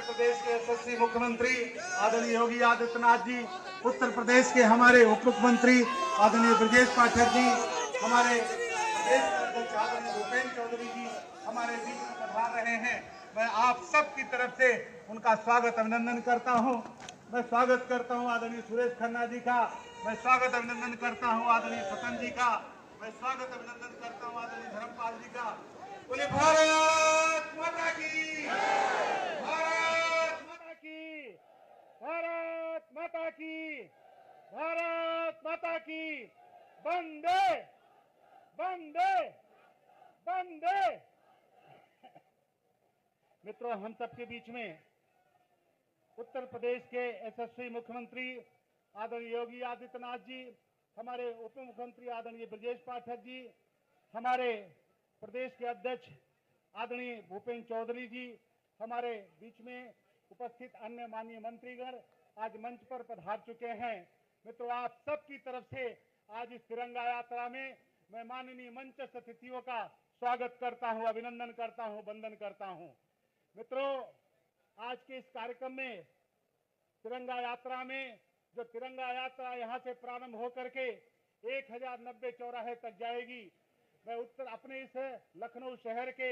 प्रदेश के यशस्वी मुख्यमंत्री आदरणीय योगी आदित्यनाथ जी, उत्तर प्रदेश के हमारे उप मुख्यमंत्री आदरणीय ब्रजेश पाठक जी, हमारे प्रदेश अध्यक्ष आदरणीय भूपेंद्र चौधरी जी हमारे बीच में पधार रहे हैं। मैं आप सब की तरफ से उनका स्वागत अभिनंदन करता हूं। मैं स्वागत करता हूं आदरणीय सुरेश खन्ना जी का, मैं स्वागत अभिनंदन करता हूं आदरणीय सतन जी का, मैं स्वागत अभिनंदन करता हूं आदरणीय धर्मपाल जी का। बोले भारत माता की, भारत माता की, भारत माता की, भारत माता की, वंदे वंदे वंदे। मित्रों, हम सबके बीच में उत्तर प्रदेश के यशस्वी मुख्यमंत्री आदरणीय योगी आदित्यनाथ जी, हमारे उप मुख्यमंत्री आदरणीय ब्रजेश पाठक जी, हमारे प्रदेश के अध्यक्ष आदरणीय भूपेंद्र चौधरी जी, हमारे बीच में उपस्थित अन्य माननीय मंत्रीगण आज मंच पर पधार चुके हैं। मित्रों, आप सबकी तरफ से आज इस तिरंगा यात्रा में मैं माननीय मंचस्थ अतिथियों का स्वागत करता हूं, अभिनंदन करता हूं, वंदन करता हूं। मित्रों, आज के इस कार्यक्रम में तिरंगा यात्रा में जो तिरंगा यात्रा यहां से प्रारंभ होकर के 1090 चौराहे तक जाएगी, मैं अपने इस लखनऊ शहर के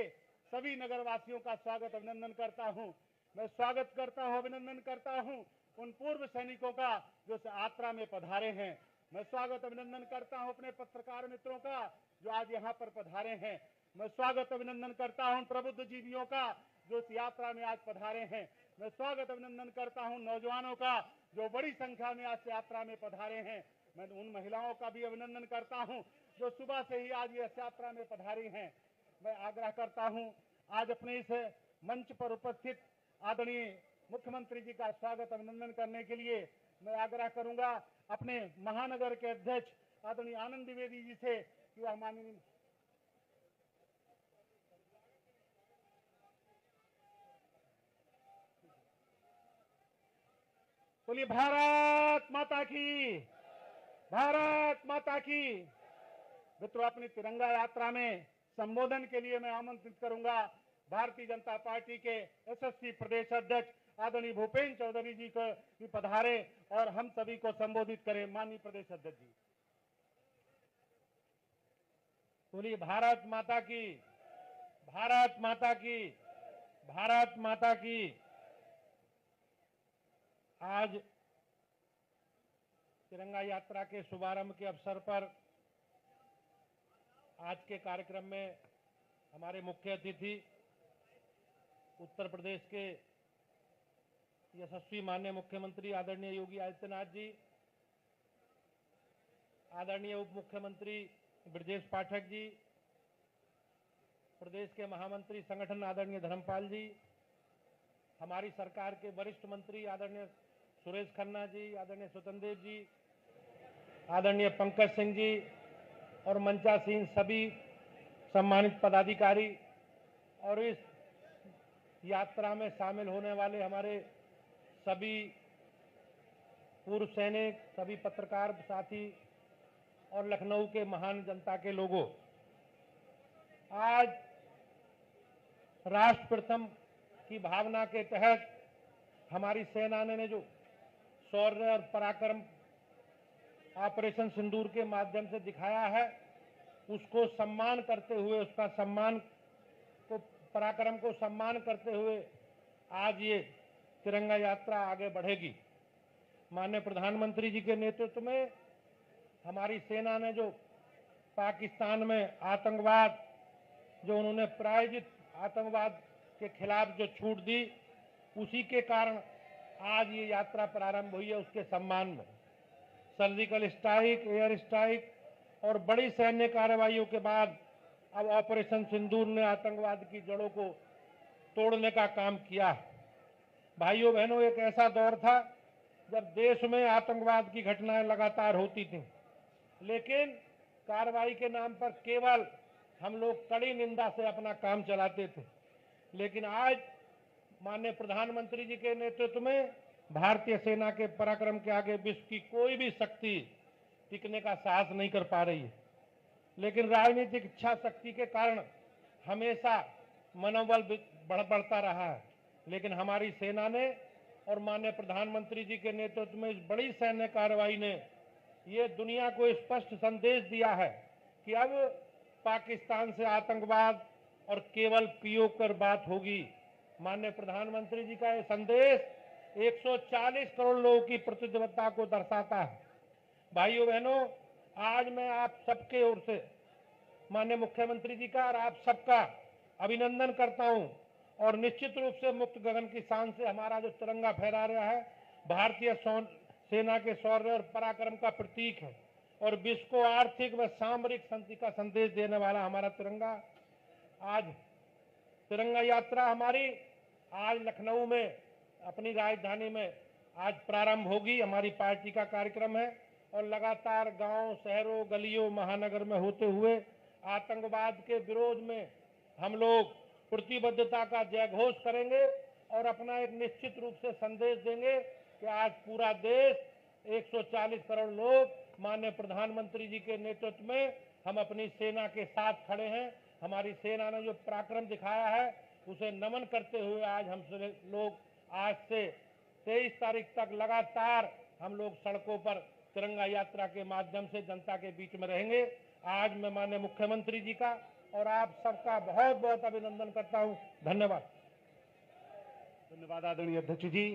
सभी नगरवासियों का स्वागत अभिनंदन करता हूं। मैं स्वागत करता हूं, अभिनंदन करता हूं उन पूर्व सैनिकों का जो इस यात्रा में पधारे हैं। मैं स्वागत अभिनंदन करता हूं अपने पत्रकार मित्रों का जो आज यहां पर पधारे हैं। मैं स्वागत अभिनंदन करता हूं प्रबुद्ध जीवियों का जो इस यात्रा में आज पधारे हैं। मैं स्वागत अभिनंदन करता हूं नौजवानों का जो बड़ी संख्या में आज यात्रा में पधारे हैं। मैं उन महिलाओं का भी अभिनंदन करता हूं जो सुबह से ही आज इस यात्रा में पधारी हैं। मैं आग्रह करता हूं आज अपने इस मंच पर उपस्थित आदरणीय मुख्यमंत्री जी का स्वागत अभिनंदन करने के लिए मैं आग्रह करूंगा अपने महानगर के अध्यक्ष आदरणीय आनंद द्विवेदी जी से कि वह माननीय बोलिए भारत माता की, भारत माता की। मित्रों, अपनी तिरंगा यात्रा में संबोधन के लिए मैं आमंत्रित करूंगा भारतीय जनता पार्टी के यशस्वी प्रदेश अध्यक्ष आदरणीय भूपेंद्र चौधरी जी को भी पधारे और हम सभी को संबोधित करें। माननीय प्रदेश अध्यक्ष जी। बोलिए भारत माता की, भारत माता की, भारत माता की। आज तिरंगा यात्रा के शुभारंभ के अवसर पर आज के कार्यक्रम में हमारे मुख्य अतिथि उत्तर प्रदेश के यशस्वी माननीय मुख्यमंत्री आदरणीय योगी आदित्यनाथ जी, आदरणीय उप मुख्यमंत्री ब्रजेश पाठक जी, प्रदेश के महामंत्री संगठन आदरणीय धर्मपाल जी, हमारी सरकार के वरिष्ठ मंत्री आदरणीय सुरेश खन्ना जी, आदरणीय स्वतंत्र देव जी, आदरणीय पंकज सिंह जी और मंचासीन सभी सम्मानित पदाधिकारी और इस यात्रा में शामिल होने वाले हमारे सभी पूर्व सैनिक, सभी पत्रकार साथी और लखनऊ के महान जनता के लोगों, आज राष्ट्र प्रथम की भावना के तहत हमारी सेना ने जो शौर्य और पराक्रम ऑपरेशन सिंदूर के माध्यम से दिखाया है, उसको सम्मान करते हुए, उसका सम्मान को, पराक्रम को सम्मान करते हुए आज ये तिरंगा यात्रा आगे बढ़ेगी। माननीय प्रधानमंत्री जी के नेतृत्व में हमारी सेना ने जो पाकिस्तान में आतंकवाद, जो उन्होंने प्रायोजित आतंकवाद के खिलाफ जो छूट दी, उसी के कारण आज ये यात्रा प्रारंभ हुई है। उसके सम्मान में सर्जिकल स्ट्राइक, एयर स्ट्राइक और बड़ी सैन्य कार्रवाइयों के बाद अब ऑपरेशन सिंदूर ने आतंकवाद की जड़ों को तोड़ने का काम किया है। भाइयों बहनों, एक ऐसा दौर था जब देश में आतंकवाद की घटनाएं लगातार होती थीं, लेकिन कार्रवाई के नाम पर केवल हम लोग कड़ी निंदा से अपना काम चलाते थे। लेकिन आज माननीय प्रधानमंत्री जी के नेतृत्व में भारतीय सेना के पराक्रम के आगे विश्व की कोई भी शक्ति टिकने का साहस नहीं कर पा रही है। लेकिन राजनीतिक इच्छा शक्ति के कारण हमेशा मनोबल बढ़ता रहा है। लेकिन हमारी सेना ने और माननीय प्रधानमंत्री जी के नेतृत्व में इस बड़ी सैन्य कार्रवाई ने ये दुनिया को स्पष्ट संदेश दिया है कि अब पाकिस्तान से आतंकवाद और केवल पीओ पर बात होगी। माननीय प्रधानमंत्री जी का ये संदेश 140 करोड़ लोगों की प्रतिबद्धता को दर्शाता है। भाइयों बहनों, आज मैं आप सबके ओर से माननीय मुख्यमंत्री जी का और आप सबका अभिनंदन करता हूं और निश्चित रूप से मुक्त गगन की शान से हमारा जो तिरंगा फहरा रहा है भारतीय सेना के शौर्य और पराक्रम का प्रतीक है और विश्व को आर्थिक व सामरिक शांति का संदेश देने वाला हमारा तिरंगा। आज तिरंगा यात्रा हमारी आज लखनऊ में अपनी राजधानी में आज प्रारंभ होगी। हमारी पार्टी का कार्यक्रम है और लगातार गांव, शहरों, गलियों, महानगर में होते हुए आतंकवाद के विरोध में हम लोग प्रतिबद्धता का जयघोष करेंगे और अपना एक निश्चित रूप से संदेश देंगे कि आज पूरा देश 140 करोड़ लोग माननीय प्रधानमंत्री जी के नेतृत्व में हम अपनी सेना के साथ खड़े हैं। हमारी सेना ने जो पराक्रम दिखाया है उसे नमन करते हुए आज हम लोग आज से 23 तारीख तक लगातार हम लोग सड़कों पर तिरंगा यात्रा के माध्यम से जनता के बीच में रहेंगे। आज मैं माननीय मुख्यमंत्री जी का और आप सबका बहुत बहुत अभिनंदन करता हूं। धन्यवाद। धन्यवाद आदरणीय अध्यक्ष जी।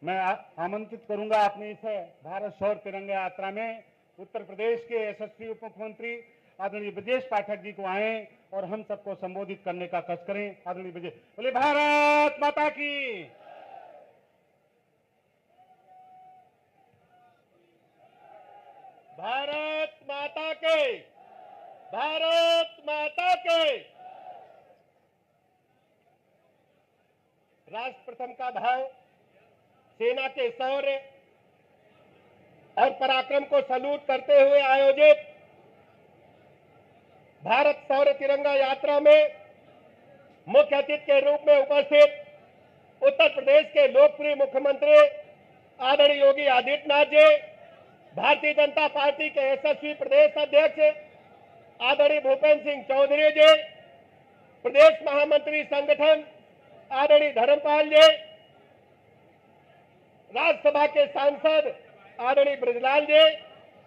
मैं आमंत्रित करूंगा अपने इस भारत शौर्य तिरंगा यात्रा में उत्तर प्रदेश के यशस्वी उप मुख्यमंत्री आदरणीय ब्रजेश पाठक जी को आए और हम सबको संबोधित करने का कष्ट करें। आदरणीय ब्रजेश, बोले भारत माता की। भारत माता के, भारत माता के। राष्ट्र प्रथम का भाव, सेना के शौर्य और पराक्रम को सैल्यूट करते हुए आयोजित भारत शौर्य तिरंगा यात्रा में मुख्य अतिथि के रूप में उपस्थित उत्तर प्रदेश के लोकप्रिय मुख्यमंत्री आदरणीय योगी आदित्यनाथ जी, भारतीय जनता पार्टी के यशस्वी प्रदेश अध्यक्ष आदरणीय भूपेंद्र सिंह चौधरी जी, प्रदेश महामंत्री संगठन आदरणीय धर्मपाल जी, राज्यसभा के सांसद आदरणीय ब्रजलाल जी,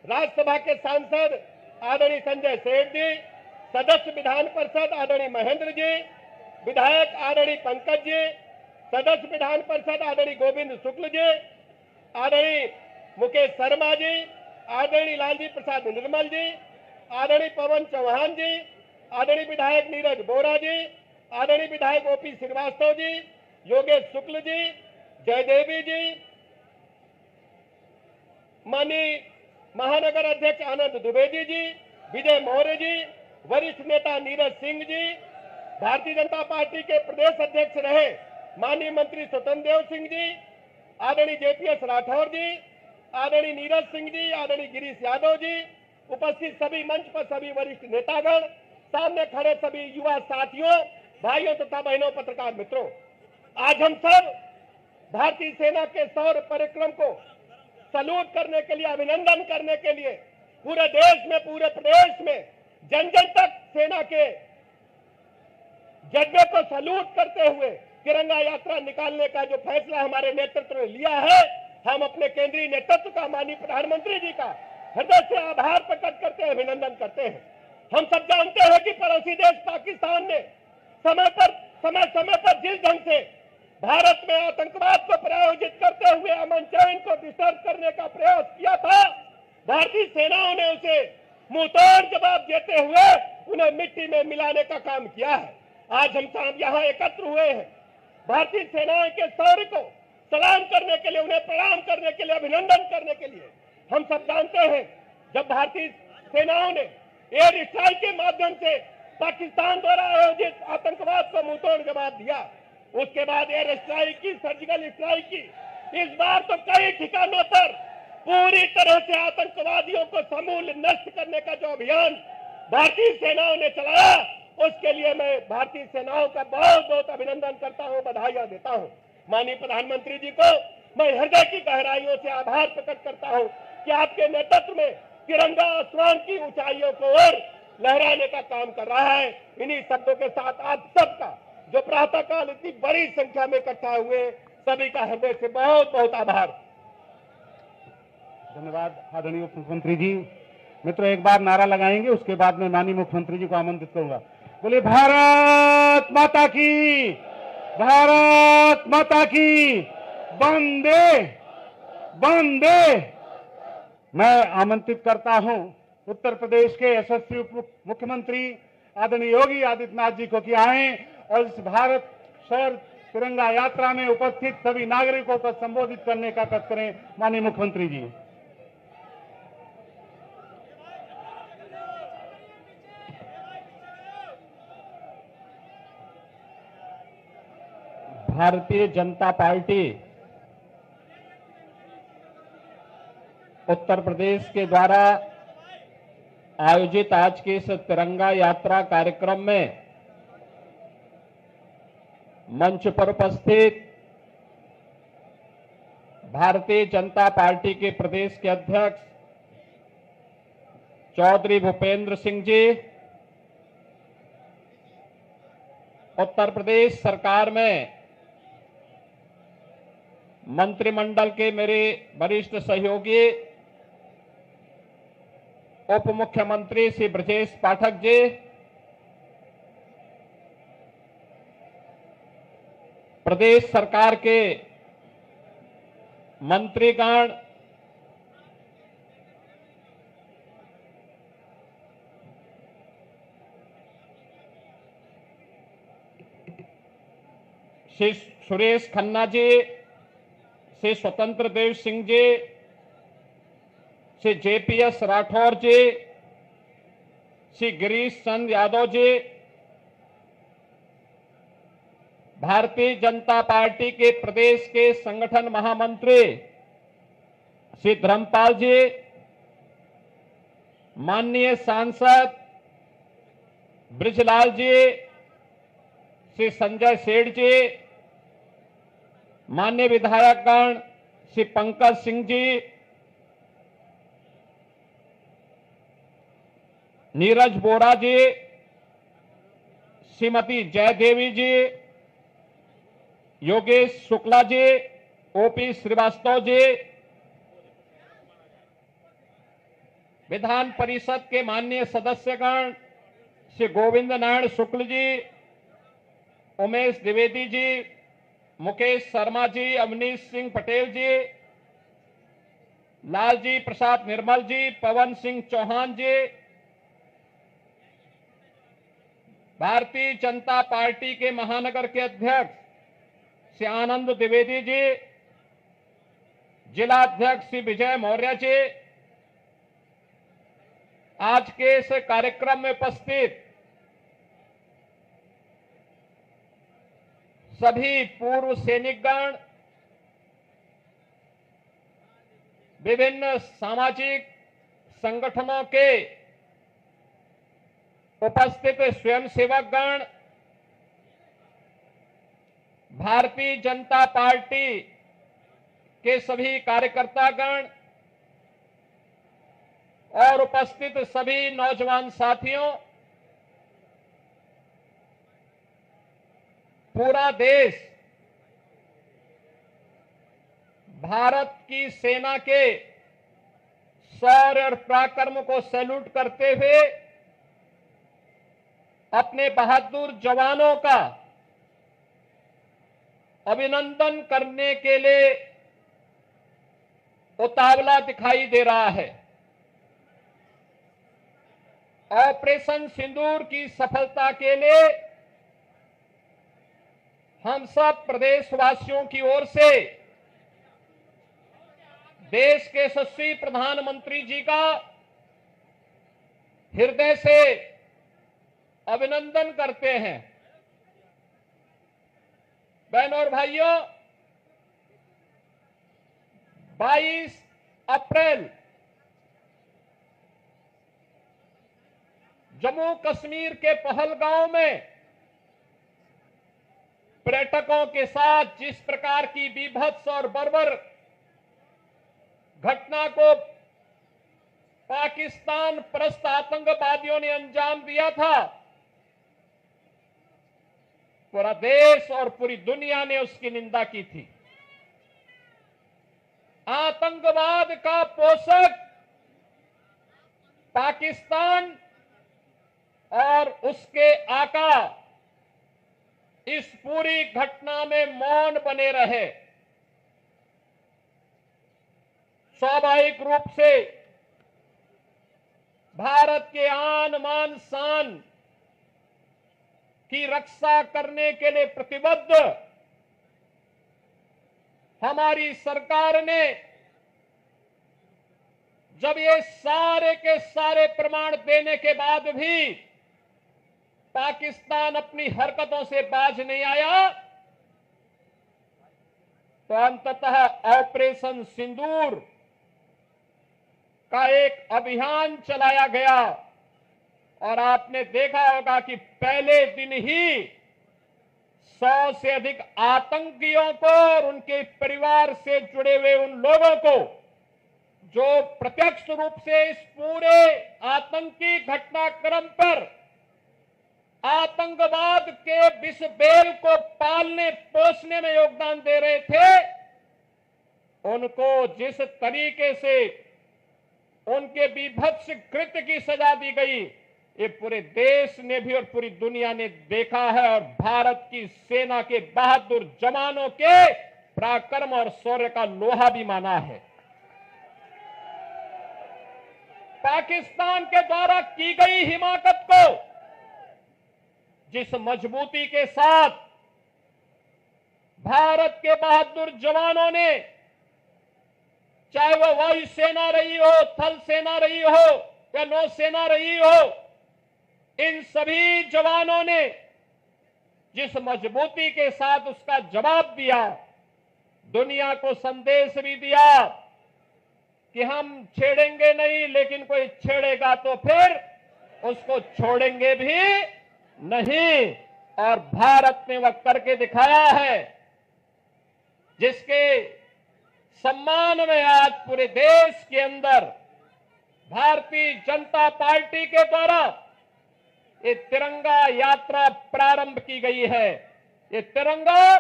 राज्यसभा के सांसद आदरणीय संजय सेठ जी, सदस्य विधान परिषद आदरणीय महेंद्र जी, विधायक आदरणीय पंकज जी, सदस्य विधान परिषद आदरणीय गोविंद शुक्ल जी, आदरणीय मुकेश शर्मा जी, आदरणीय लालजी प्रसाद निर्मल जी, आदरणीय पवन चौहान जी, आदरणीय विधायक नीरज बोरा जी, आदरणीय विधायक ओपी श्रीवास्तव जी, योगेश शुक्ल जी, जयदेवी जी, माननीय महानगर अध्यक्ष आनंद द्विवेदी जी, विजय मौर्य जी, वरिष्ठ नेता नीरज सिंह जी, भारतीय जनता पार्टी के प्रदेश अध्यक्ष रहे माननीय मंत्री स्वतंत्र देव सिंह जी, आदरणीय जेपीएस राठौर जी, आदरणीय नीरज सिंह जी, आदरणीय गिरीश यादव जी, उपस्थित सभी मंच पर सभी वरिष्ठ नेतागण, सामने खड़े सभी युवा साथियों, भाइयों तथा बहनों, पत्रकार मित्रों, आज हम सब भारतीय सेना के शौर्य पराक्रम को सैल्यूट करने के लिए, अभिनंदन करने के लिए पूरे देश में, पूरे प्रदेश में जन जन तक सेना के जज्बे को सैल्यूट करते हुए तिरंगा यात्रा निकालने का जो फैसला हमारे नेतृत्व ने लिया है, हम अपने केंद्रीय नेतृत्व का, माननीय प्रधानमंत्री जी का हृदय से आभार प्रकट करते हैं, अभिनंदन करते हैं। हम सब जानते हैं कि पड़ोसी देश पाकिस्तान ने समय समय पर जिस ढंग से भारत में आतंकवाद को प्रायोजित करते हुए अमन चैन को डिस्टर्ब करने का प्रयास किया था, भारतीय सेनाओं ने उसे मुंहतोड़ जवाब देते हुए उन्हें मिट्टी में मिलाने का काम किया है। आज हम सब यहाँ एकत्र हुए हैं भारतीय सेनाओं के शौर्य को सलाम करने के लिए, उन्हें प्रणाम करने के लिए, अभिनंदन करने के लिए। हम सब जानते हैं जब भारतीय सेनाओं ने एयर स्ट्राइक के माध्यम से पाकिस्तान द्वारा आयोजित आतंकवाद को मुंहतोड़ जवाब दिया, उसके बाद एयर स्ट्राइक की, सर्जिकल स्ट्राइक की, इस बार तो कई ठिकानों पर पूरी तरह से आतंकवादियों को समूल नष्ट करने का जो अभियान भारतीय सेनाओं ने चलाया, उसके लिए मैं भारतीय सेनाओं का बहुत बहुत अभिनंदन करता हूं, बधाइयां देता हूं। माननीय प्रधानमंत्री जी को मैं हृदय की गहराइयों से आभार प्रकट करता हूं कि आपके नेतृत्व में तिरंगा आसमान की ऊंचाइयों को और लहराने का काम कर रहा है। इन्हीं शब्दों के साथ आप सबका जो प्रातःकाल इतनी बड़ी संख्या में इकट्ठा हुए, सभी का हृदय से बहुत बहुत आभार। धन्यवाद आदरणीय उप मुख्यमंत्री जी। मित्रों, एक बार नारा लगाएंगे, उसके बाद में माननीय मुख्यमंत्री जी को आमंत्रित करूंगा। बोलिए भारत माता की, भारत माता की, वंदे वंदे। मैं आमंत्रित करता हूं उत्तर प्रदेश के यशस्वी उप मुख्यमंत्री आदरणीय योगी आदित्यनाथ जी को कि आए और इस भारत शौर्य तिरंगा यात्रा में उपस्थित सभी नागरिकों को संबोधित करने का कष्ट करें। माननीय मुख्यमंत्री जी। भारतीय जनता पार्टी उत्तर प्रदेश के द्वारा आयोजित आज के इस तिरंगा यात्रा कार्यक्रम में मंच पर उपस्थित भारतीय जनता पार्टी के प्रदेश के अध्यक्ष चौधरी भूपेंद्र सिंह जी, उत्तर प्रदेश सरकार में मंत्रिमंडल के मेरे वरिष्ठ सहयोगी उप मुख्यमंत्री श्री ब्रजेश पाठक जी, प्रदेश सरकार के मंत्रीगण, श्री सुरेश खन्ना जी, श्री स्वतंत्र देव सिंह जी, श्री जेपीएस राठौर जी, श्री गिरीश चंद्र यादव जी, भारतीय जनता पार्टी के प्रदेश के संगठन महामंत्री श्री धर्मपाल जी, माननीय सांसद ब्रिजलाल जी, श्री संजय सेठ जी, माननीय विधायकगण श्री पंकज सिंह जी, नीरज बोरा जी, श्रीमती जयदेवी जी, योगेश शुक्ला जी, ओपी श्रीवास्तव जी, विधान परिषद के माननीय सदस्यगण श्री गोविंद नारायण शुक्ल जी, उमेश द्विवेदी जी, मुकेश शर्मा जी, अवनीश सिंह पटेल जी, लालजी प्रसाद निर्मल जी, पवन सिंह चौहान जी, भारतीय जनता पार्टी के महानगर के अध्यक्ष श्री आनंद द्विवेदी जी, जिला अध्यक्ष श्री विजय मौर्य जी, आज के इस कार्यक्रम में उपस्थित सभी पूर्व सैनिकगण, विभिन्न सामाजिक संगठनों के उपस्थित स्वयंसेवकगण, भारतीय जनता पार्टी के सभी कार्यकर्तागण और उपस्थित सभी नौजवान साथियों, पूरा देश भारत की सेना के शौर्य और पराक्रम को सैल्यूट करते हुए अपने बहादुर जवानों का अभिनंदन करने के लिए उतावला दिखाई दे रहा है। ऑपरेशन सिंदूर की सफलता के लिए हम सब प्रदेशवासियों की ओर से देश के यशस्वी प्रधानमंत्री जी का हृदय से अभिनंदन करते हैं। बहनों और भाइयों, 22 अप्रैल जम्मू कश्मीर के पहलगांव में पर्यटकों के साथ जिस प्रकार की बीभत्स और बर्बर घटना को पाकिस्तान परस्त आतंकवादियों ने अंजाम दिया था, पूरा देश और पूरी दुनिया ने उसकी निंदा की थी। आतंकवाद का पोषक पाकिस्तान और उसके आका इस पूरी घटना में मौन बने रहे। स्वाभाविक रूप से भारत के आन मान शान की रक्षा करने के लिए प्रतिबद्ध हमारी सरकार ने जब ये सारे के सारे प्रमाण देने के बाद भी पाकिस्तान अपनी हरकतों से बाज नहीं आया, तो अंततः ऑपरेशन सिंदूर का एक अभियान चलाया गया और आपने देखा होगा कि पहले दिन ही 100 से अधिक आतंकियों को और उनके परिवार से जुड़े हुए उन लोगों को जो प्रत्यक्ष रूप से इस पूरे आतंकी घटनाक्रम पर आतंकवाद के विष बेल को पालने पोषने में योगदान दे रहे थे, उनको जिस तरीके से उनके बीभत्स कृत्य की सजा दी गई, ये पूरे देश ने भी और पूरी दुनिया ने देखा है और भारत की सेना के बहादुर जवानों के पराक्रम और शौर्य का लोहा भी माना है। पाकिस्तान के द्वारा की गई हिमाकत को जिस मजबूती के साथ भारत के बहादुर जवानों ने, चाहे वह वायुसेना रही हो, थल सेना रही हो या नौसेना रही हो, इन सभी जवानों ने जिस मजबूती के साथ उसका जवाब दिया, दुनिया को संदेश भी दिया कि हम छेड़ेंगे नहीं, लेकिन कोई छेड़ेगा तो फिर उसको छोड़ेंगे भी नहीं। और भारत ने वह करके दिखाया है जिसके सम्मान में आज पूरे देश के अंदर भारतीय जनता पार्टी के द्वारा ये तिरंगा यात्रा प्रारंभ की गई है। ये तिरंगा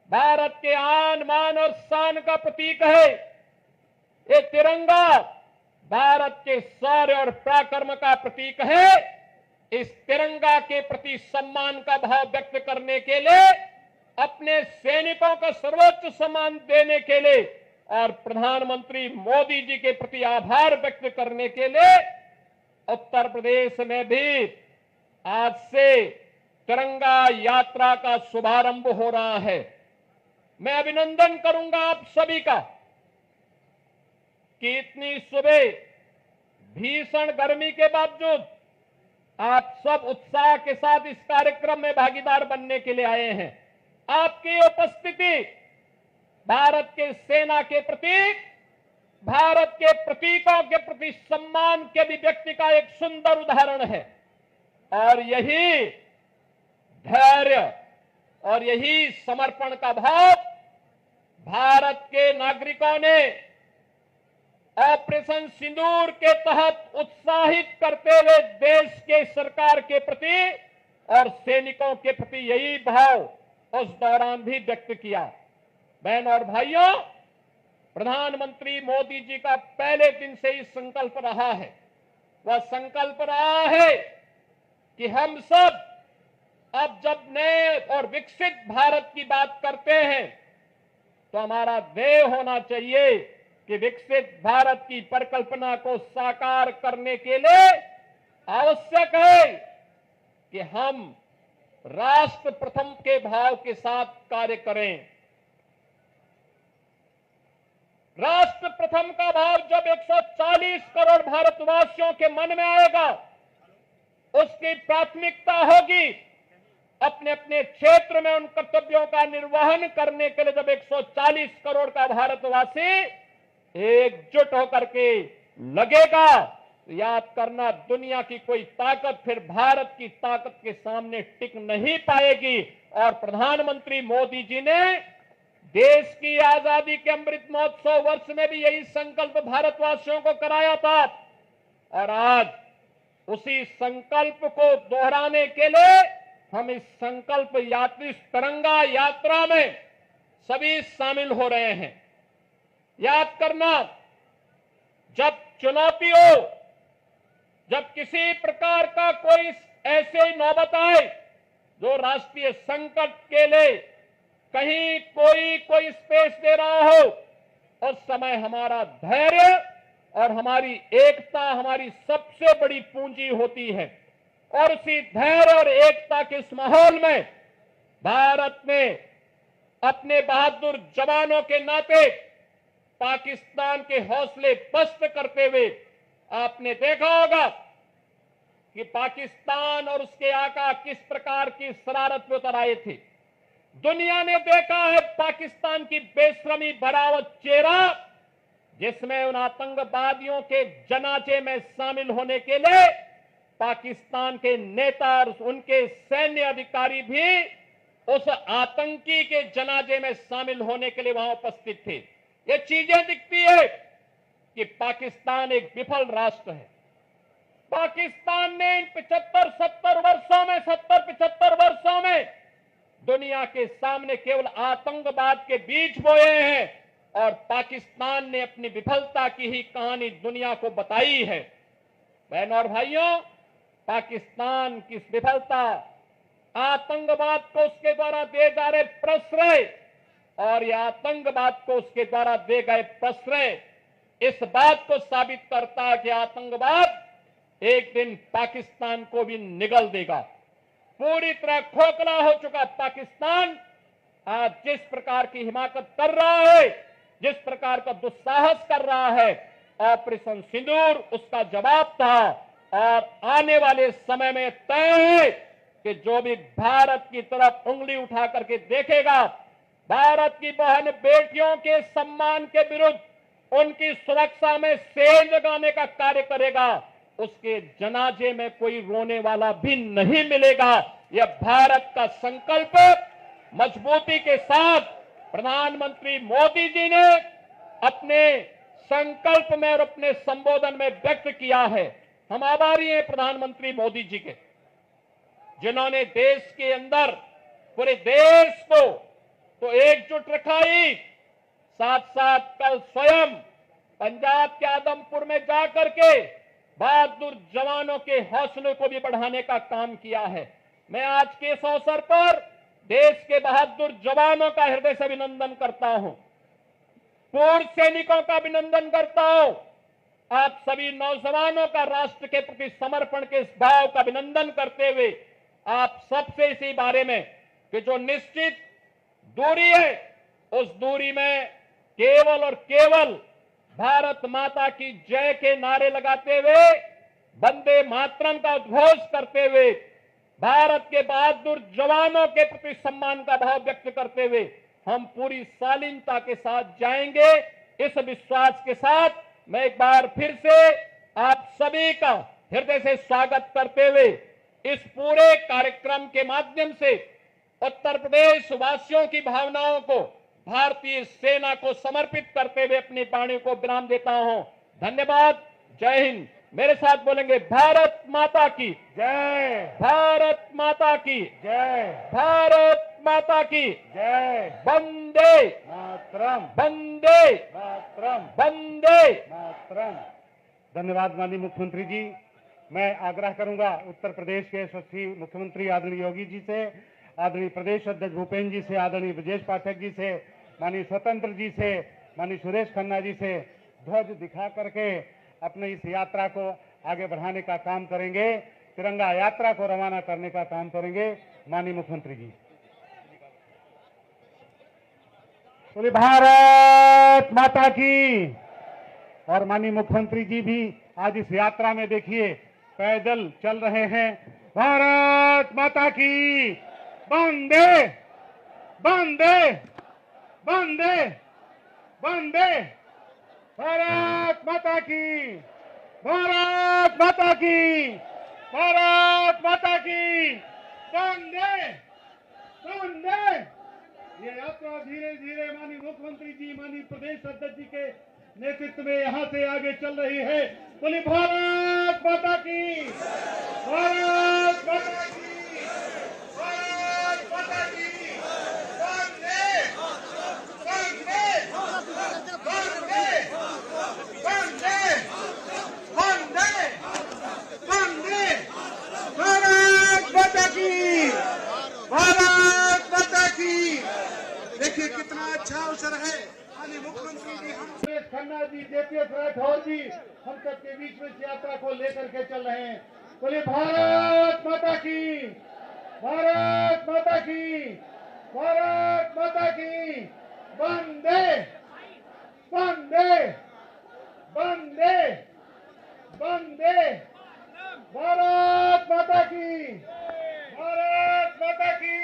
भारत के आन मान और शान का प्रतीक है। ये तिरंगा भारत के शौर्य और पराक्रम का प्रतीक है। इस तिरंगा के प्रति सम्मान का भाव व्यक्त करने के लिए, अपने सैनिकों को सर्वोच्च सम्मान देने के लिए और प्रधानमंत्री मोदी जी के प्रति आभार व्यक्त करने के लिए उत्तर प्रदेश में भी आज से तिरंगा यात्रा का शुभारंभ हो रहा है। मैं अभिनंदन करूंगा आप सभी का कि इतनी सुबह भीषण गर्मी के बावजूद आप सब उत्साह के साथ इस कार्यक्रम में भागीदार बनने के लिए आए हैं। आपकी उपस्थिति भारत के सेना के प्रति, भारत के प्रतीकों के प्रति सम्मान के अभिव्यक्ति का एक सुंदर उदाहरण है। और यही धैर्य और यही समर्पण का भाव भारत के नागरिकों ने ऑपरेशन सिंदूर के तहत उत्साहित करते हुए देश के सरकार के प्रति और सैनिकों के प्रति यही भाव उस दौरान भी व्यक्त किया। बहन और भाइयों, प्रधानमंत्री मोदी जी का पहले दिन से ही संकल्प रहा है, वह संकल्प रहा है कि हम सब अब जब नए और विकसित भारत की बात करते हैं तो हमारा ध्येय होना चाहिए कि विकसित भारत की परिकल्पना को साकार करने के लिए आवश्यक है कि हम राष्ट्र प्रथम के भाव के साथ कार्य करें। राष्ट्र प्रथम का भाव जब 140 करोड़ भारतवासियों के मन में आएगा, उसकी प्राथमिकता होगी अपने अपने क्षेत्र में उन कर्तव्यों का निर्वहन करने के लिए। जब 140 करोड़ का भारतवासी एकजुट होकर के लगेगा, याद करना, दुनिया की कोई ताकत फिर भारत की ताकत के सामने टिक नहीं पाएगी। और प्रधानमंत्री मोदी जी ने देश की आजादी के अमृत महोत्सव वर्ष में भी यही संकल्प भारतवासियों को कराया था। और आज उसी संकल्प को दोहराने के लिए हम इस संकल्प यात्री तिरंगा यात्रा में सभी शामिल हो रहे हैं। याद करना, जब चुनौती हो, जब किसी प्रकार का कोई ऐसे नौबत आए जो राष्ट्रीय संकट के लिए कहीं कोई स्पेस दे रहा हो, उस समय हमारा धैर्य और हमारी एकता हमारी सबसे बड़ी पूंजी होती है। और उसी धैर्य और एकता के इस माहौल में भारत ने अपने बहादुर जवानों के नाते पाकिस्तान के हौसले पस्त करते हुए, आपने देखा होगा कि पाकिस्तान और उसके आका किस प्रकार की शरारत में उतर आए थे। दुनिया ने देखा है पाकिस्तान की बेशरमी भरा हुआ चेहरा, जिसमें उन आतंकवादियों के जनाजे में शामिल होने के लिए पाकिस्तान के नेता और उनके सैन्य अधिकारी भी उस आतंकी के जनाजे में शामिल होने के लिए वहां उपस्थित थे। ये चीजें दिखती है कि पाकिस्तान एक विफल राष्ट्र है। पाकिस्तान ने इन 75 वर्षों में दुनिया के सामने केवल आतंकवाद के बीज बोए हैं और पाकिस्तान ने अपनी विफलता की ही कहानी दुनिया को बताई है। बहनों और भाइयों, पाकिस्तान की विफलता, आतंकवाद को उसके द्वारा दिए जा रहे प्रश्रय और यह आतंकवाद को उसके द्वारा दिए गए प्रश्रय इस बात को साबित करता है कि आतंकवाद एक दिन पाकिस्तान को भी निगल देगा। पूरी तरह खोखला हो चुका पाकिस्तान आज जिस प्रकार की हिमाकत कर रहा है, जिस प्रकार का दुस्साहस कर रहा है, ऑपरेशन सिंदूर उसका जवाब था। और आने वाले समय में तय है कि जो भी भारत की तरफ उंगली उठा करके देखेगा, भारत की बहन बेटियों के सम्मान के विरुद्ध उनकी सुरक्षा में सेंध लगाने का कार्य करेगा, उसके जनाजे में कोई रोने वाला भी नहीं मिलेगा। यह भारत का संकल्प मजबूती के साथ प्रधानमंत्री मोदी जी ने अपने संकल्प में और अपने संबोधन में व्यक्त किया है। हम आभारी हैं प्रधानमंत्री मोदी जी के, जिन्होंने देश के अंदर पूरे देश को तो एकजुट रखा ही, साथ साथ कल स्वयं पंजाब के आदमपुर में जाकर के बहादुर जवानों के हौसले को भी बढ़ाने का काम किया है। मैं आज के इस अवसर पर देश के बहादुर जवानों का हृदय से अभिनंदन करता हूं, पूर्व सैनिकों का अभिनंदन करता हूं, आप सभी नौजवानों का राष्ट्र के प्रति समर्पण के इस भाव का अभिनंदन करते हुए आप सबसे इसी बारे में कि जो निश्चित दूरी है, उस दूरी में केवल और केवल भारत माता की जय के नारे लगाते हुए, वंदे मातरम का उद्घोष करते हुए, भारत के बहादुर जवानों के प्रति सम्मान का भाव व्यक्त करते हुए हम पूरी शालीनता के साथ जाएंगे। इस विश्वास के साथ मैं एक बार फिर से आप सभी का हृदय से स्वागत करते हुए इस पूरे कार्यक्रम के माध्यम से उत्तर प्रदेश वासियों की भावनाओं को भारतीय सेना को समर्पित करते हुए अपनी वाणी को विराम देता हूं। धन्यवाद। जय हिंद। मेरे साथ बोलेंगे, भारत माता की जय, भारत माता की जय, भारत माता की जय, वंदे मातरम, वंदे मातरम, वंदे मातरम। धन्यवाद माननीय मुख्यमंत्री जी। मैं आग्रह करूंगा उत्तर प्रदेश के यशस्वी मुख्यमंत्री आदरणीय योगी जी से, आदरणीय प्रदेश अध्यक्ष भूपेन्द्र जी से, आदरणीय ब्रजेश पाठक जी से, माननीय स्वतंत्र जी से, माननीय सुरेश खन्ना जी से ध्वज दिखा करके अपने इस यात्रा को आगे बढ़ाने का काम करेंगे, तिरंगा यात्रा को रवाना करने का काम करेंगे। माननीय मुख्यमंत्री जी। बोले भारत माता की। और माननीय मुख्यमंत्री जी भी आज इस यात्रा में देखिए पैदल चल रहे हैं। भारत माता की। वंदे वंदे वंदे वंदे। भारत माता की। भारत माता की। भारत माता की। वंदे वंदे। ये यात्रा धीरे धीरे माननीय मुख्यमंत्री जी, माननीय प्रदेश अध्यक्ष जी के नेतृत्व में यहाँ से आगे चल रही है। बोली भारत माता की। भारत माता की। अच्छा अवसर है। माननीय मुख्यमंत्री जी हम सुरेश खन्ना जी, जेपीएस राठौर जी हम सबके बीच में इस यात्रा को लेकर के चल रहे हैं। बोले भारत माता की, भारत माता की, भारत माता की। वंदे वंदे वंदे वंदे। भारत माता की, भारत माता की,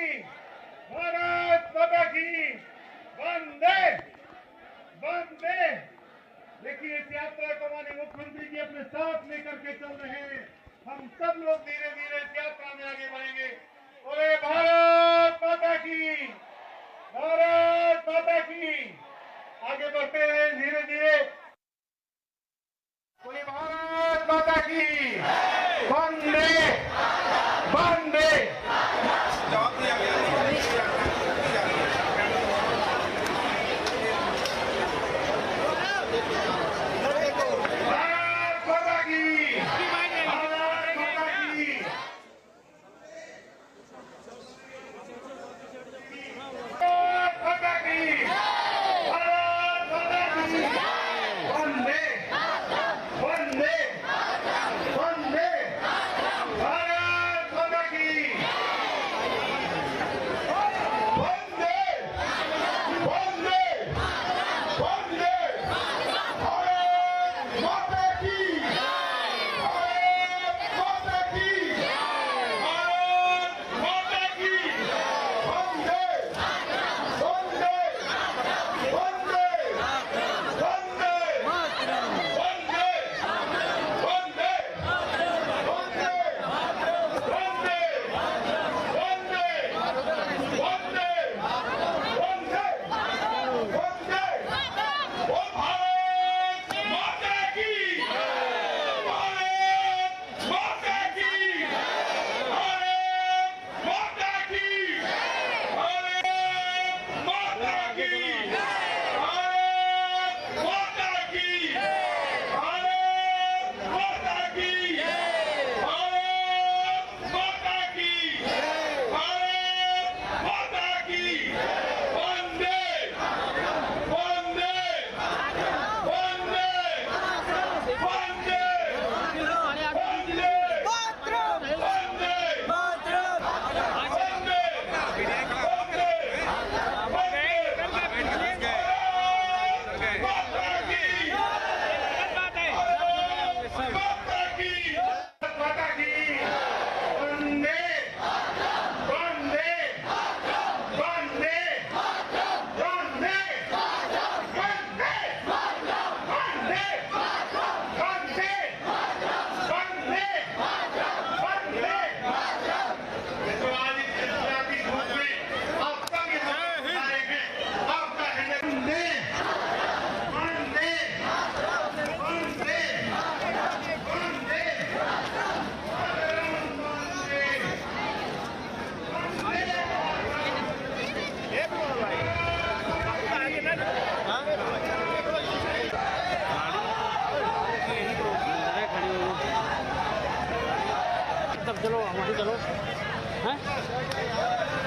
भारत माता की। वंदे वंदे। देखिए इस यात्रा को माननीय मुख्यमंत्री जी अपने साथ लेकर के चल रहे हैं। हम सब लोग धीरे धीरे इस यात्रा में आगे बढ़ेंगे। बोले भारत माता की, भारत माता की। आगे बढ़ते रहे धीरे धीरे। बोले भारत माता की। वंदे वंदे। चलो वहीं चलो हैं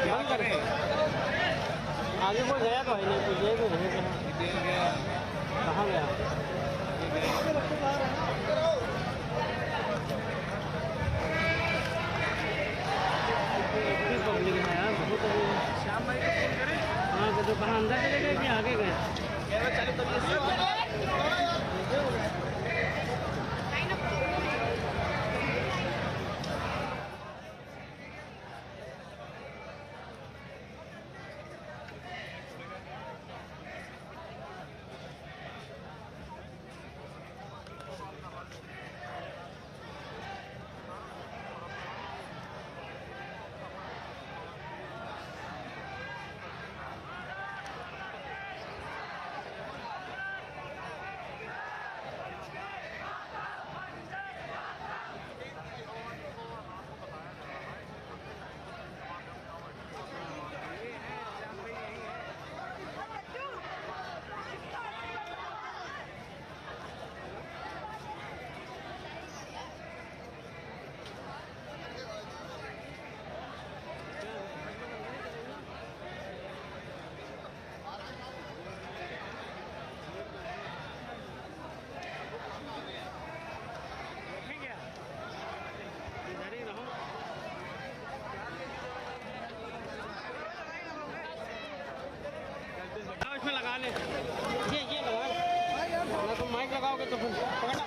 बंद करें। आगे कोई गया तो है नहीं, तो ये भी नहीं कहाँ गया। पब्लिक है यार बहुत। हाँ तो कहाँ अंदर चले गए कि आगे गए। ले ये लगा ना, तो माइक लगाओगे तो फिर पकड़ना